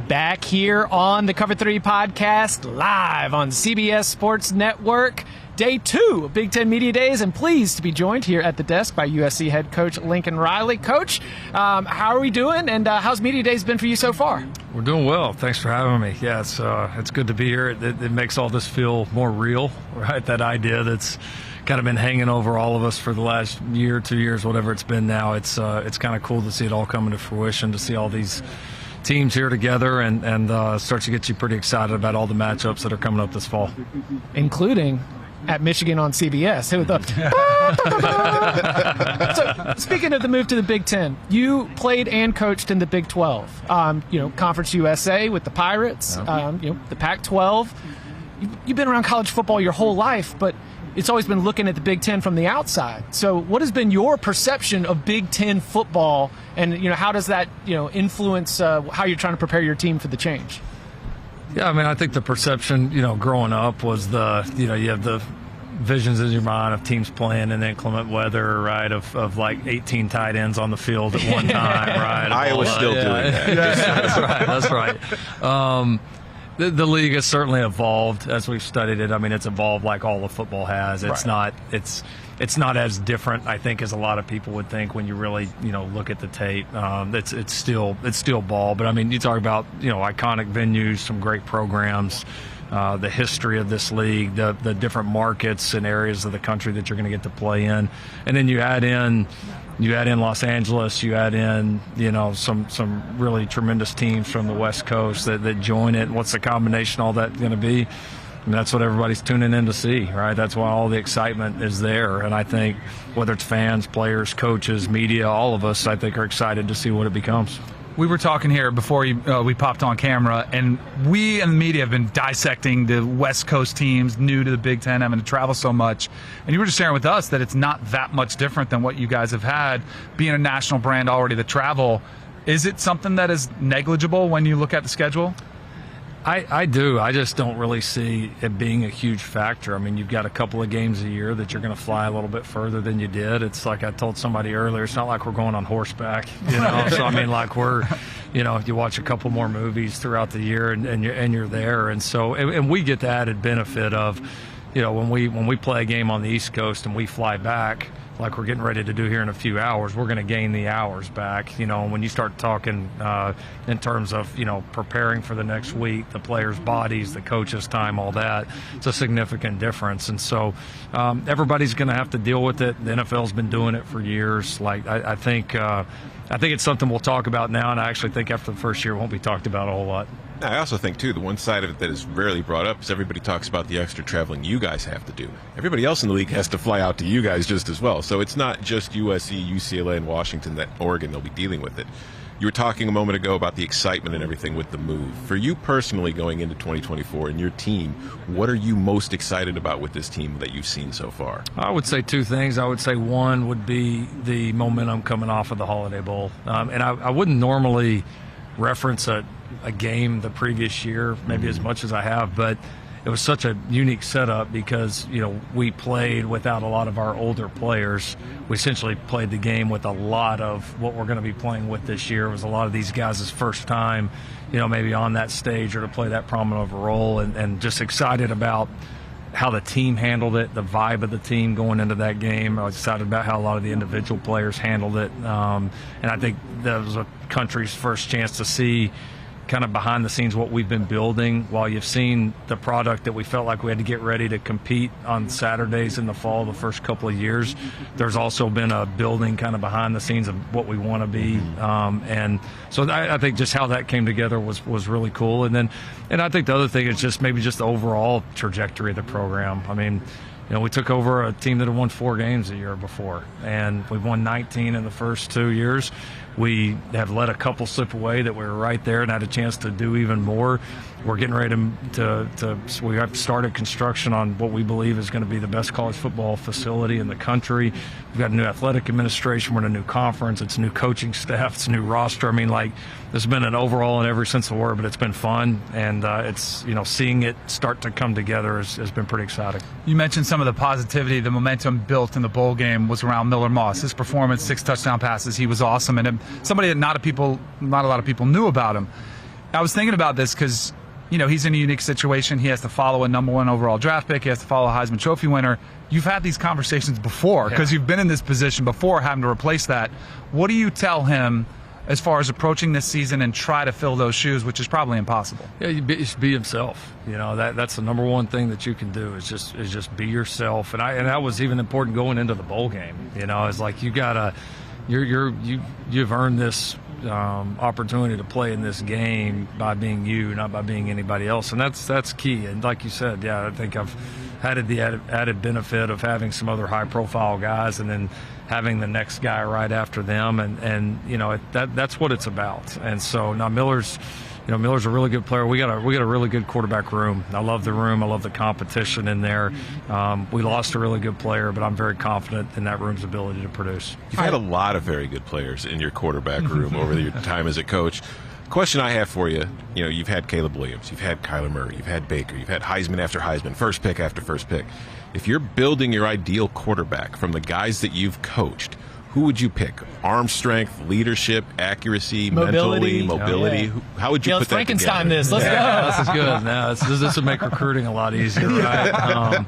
back here on the Cover 3 podcast, live on CBS Sports Network. Day 2 of Big Ten Media Days, and pleased to be joined here at the desk by USC head coach Lincoln Riley. Coach, how are we doing, and how's Media Days been for you so far? We're doing well. Thanks for having me. Yeah, it's good to be here. It makes all this feel more real, right? That idea that's kind of been hanging over all of us for the last year, 2 years, whatever it's been now. It's kind of cool to see it all coming to fruition, to see all these teams here together, and starts to get you pretty excited about all the matchups that are coming up this fall. Including at Michigan on CBS. So, speaking of the move to the Big Ten, you played and coached in the Big 12. Conference USA with the Pirates, the Pac-12. You've been around college football your whole life, but it's always been looking at the Big Ten from the outside. So what has been your perception of Big Ten football, and how does that influence how you're trying to prepare your team for the change? Yeah, I mean, I think the perception, growing up was you have the visions in your mind of teams playing in inclement weather, right, of like 18 tight ends on the field at one time, right? Iowa's still doing that. That's right. The league has certainly evolved as we've studied it. I mean, it's evolved like all of football has. It's not as different, I think, as a lot of people would think when you really look at the tape. It's still ball, but I mean, you talk about iconic venues, some great programs, the history of this league, the different markets and areas of the country that you're going to get to play in, and then you add in Los Angeles, you add in some really tremendous teams from the West Coast that join it. What's the combination all that going to be? I mean, that's what everybody's tuning in to see, right? That's why all the excitement is there. And I think whether it's fans, players, coaches, media, all of us, I think, are excited to see what it becomes. We were talking here before we popped on camera, and we and the media have been dissecting the West Coast teams new to the Big Ten, having to travel so much. And you were just sharing with us that it's not that much different than what you guys have had, being a national brand already, the travel. Is it something that is negligible when you look at the schedule? I do. I just don't really see it being a huge factor. I mean, you've got a couple of games a year that you're going to fly a little bit further than you did. It's like I told somebody earlier, it's not like we're going on horseback, So, I mean, like we're, you watch a couple more movies throughout the year and you're there. And so, and we get the added benefit of, when we play a game on the East Coast and we fly back, like we're getting ready to do here in a few hours, we're going to gain the hours back. When you start talking in terms of, preparing for the next week, the players' bodies, the coaches' time, all that, it's a significant difference. And so everybody's going to have to deal with it. The NFL's been doing it for years. Like I think it's something we'll talk about now, and I actually think after the first year it won't be talked about a whole lot. I also think, too, the one side of it that is rarely brought up is everybody talks about the extra traveling you guys have to do. Everybody else in the league has to fly out to you guys just as well. So it's not just USC, UCLA, and Washington, that Oregon, they'll be dealing with it. You were talking a moment ago about the excitement and everything with the move. For you personally going into 2024 and your team, what are you most excited about with this team that you've seen so far? I would say two things. I would say one would be the momentum coming off of the Holiday Bowl. And I wouldn't normally reference a game the previous year, maybe as much as I have, but it was such a unique setup because, we played without a lot of our older players. We essentially played the game with a lot of what we're going to be playing with this year. It was a lot of these guys' first time, maybe on that stage or to play that prominent of a role, and just excited about how the team handled it, the vibe of the team going into that game. I was excited about how a lot of the individual players handled it. And I think that was a country's first chance to see kind of behind the scenes what we've been building. While you've seen the product that we felt like we had to get ready to compete on Saturdays in the fall the first couple of years, there's also been a building kind of behind the scenes of what we want to be. And so I think just how that came together was really cool. And I think the other thing is just maybe just the overall trajectory of the program. I mean, we took over a team that had won 4 games the year before, and we've won 19 in the first 2 years. We have let a couple slip away that we were right there and had a chance to do even more. We're getting ready we have started construction on what we believe is going to be the best college football facility in the country. We've got a new athletic administration. We're in a new conference. It's a new coaching staff. It's a new roster. I mean, there's been an overall in every sense of the word, but it's been fun. And it's, seeing it start to come together has been pretty exciting. You mentioned some of the positivity, the momentum built in the bowl game was around Miller Moss. His performance, 6 touchdown passes, he was awesome. And somebody that not a lot of people knew about him. I was thinking about this because, he's in a unique situation. He has to follow a number 1 overall draft pick. He has to follow a Heisman Trophy winner. You've had these conversations before because you've been in this position before having to replace that. What do you tell him as far as approaching this season and try to fill those shoes, which is probably impossible? Yeah, you just be himself. That's the number one thing that you can do is just be yourself. And that was even important going into the bowl game. It's like you've earned this opportunity to play in this game by being you, not by being anybody else, and that's key. And like you said, I think I've had the added benefit of having some other high-profile guys, and then having the next guy right after them, and that's what it's about. And so now Miller's a really good player. We got a really good quarterback room. I love the room. I love the competition in there. We lost a really good player, but I'm very confident in that room's ability to produce. You've had a lot of very good players in your quarterback room over your time as a coach. Question I have for you, you've had Caleb Williams, you've had Kyler Murray, you've had Baker, you've had Heisman after Heisman, first pick after first pick. If you're building your ideal quarterback from the guys that you've coached, who would you pick? Arm strength, leadership, accuracy, mobility. Yeah. How would you put that Frankenstein together? this. Let's go. This is good. Now, this would make recruiting a lot easier, right?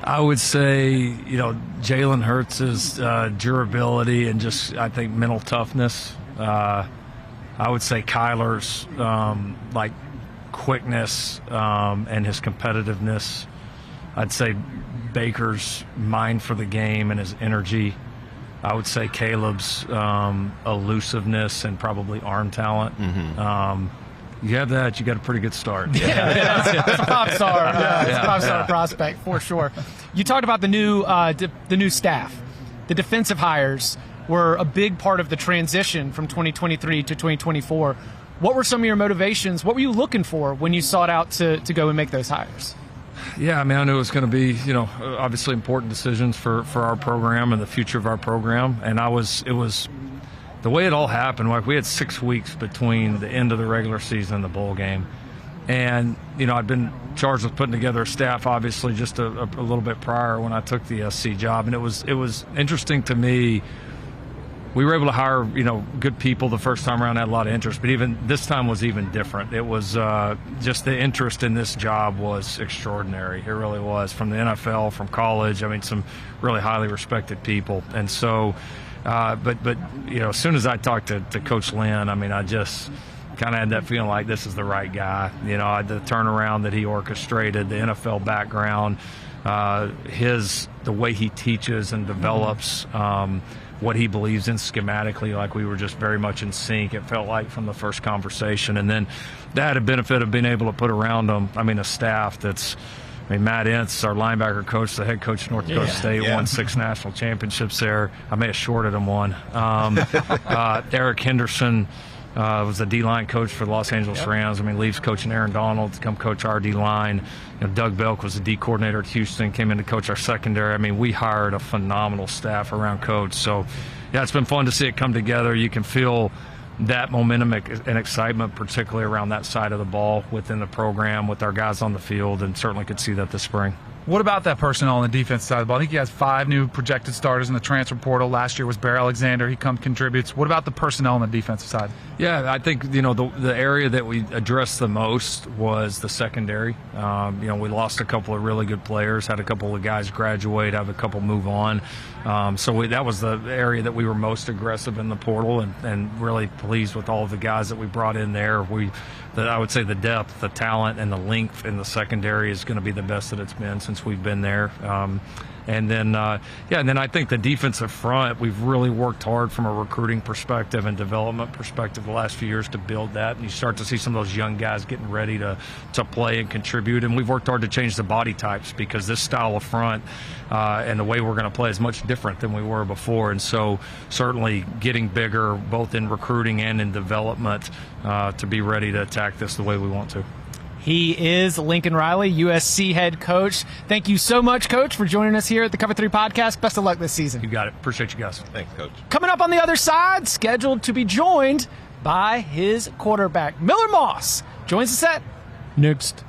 I would say, Jalen Hurts' durability and just, I think, mental toughness. I would say Kyler's quickness and his competitiveness. I'd say Baker's mind for the game and his energy. I would say Caleb's elusiveness and probably arm talent. You have that, you got a pretty good start. That's a pop star. It's a pop star prospect for sure. You talked about the new staff. The defensive hires were a big part of the transition from 2023 to 2024. What were some of your motivations? What were you looking for when you sought out to go and make those hires? Yeah, I knew it was going to be, obviously important decisions for our program and the future of our program. And it was the way it all happened. Like, we had 6 weeks between the end of the regular season and the bowl game. And, I'd been charged with putting together a staff, obviously, just a little bit prior when I took the SC job. And it was interesting to me. We were able to hire, good people the first time around, had a lot of interest, but even this time was even different. It was just the interest in this job was extraordinary. It really was, from the NFL, from college. Some really highly respected people. And so, but as soon as I talked to Coach Lynn, I just kind of had that feeling like this is the right guy. The turnaround that he orchestrated, the NFL background, the way he teaches and develops, what he believes in schematically, like we were just very much in sync, it felt like, from the first conversation. And then that had a benefit of being able to put around him, a staff that's, Matt Ince, our linebacker coach, the head coach of North Dakota State, won 6 national championships there. I may have shorted him one. Eric Henderson was the D-line coach for the Los Angeles Rams. Leaves coaching Aaron Donald to come coach our D-line. Doug Belk was the D coordinator at Houston, came in to coach our secondary. We hired a phenomenal staff around Coach. So, it's been fun to see it come together. You can feel that momentum and excitement, particularly around that side of the ball within the program with our guys on the field, and certainly could see that this spring. What about that personnel on the defense side of the ball? I think he has 5 new projected starters in the transfer portal. Last year was Bear Alexander. He contributes. What about the personnel on the defensive side? Yeah, I think, the area that we addressed the most was the secondary. We lost a couple of really good players, had a couple of guys graduate, have a couple move on. That was the area that we were most aggressive in the portal, and really pleased with all of the guys that we brought in there. I would say the depth, the talent, and the length in the secondary is going to be the best that it's been since we've been there. And then I think the defensive front, we've really worked hard from a recruiting perspective and development perspective the last few years to build that. And you start to see some of those young guys getting ready to play and contribute. And we've worked hard to change the body types, because this style of front and the way we're going to play is much different than we were before. And so certainly getting bigger, both in recruiting and in development, to be ready to attack this the way we want to. He is Lincoln Riley, USC head coach. Thank you so much, Coach, for joining us here at the Cover 3 podcast. Best of luck this season. You got it. Appreciate you guys. Thanks, Coach. Coming up on the other side, scheduled to be joined by his quarterback, Miller Moss. Joins us at next.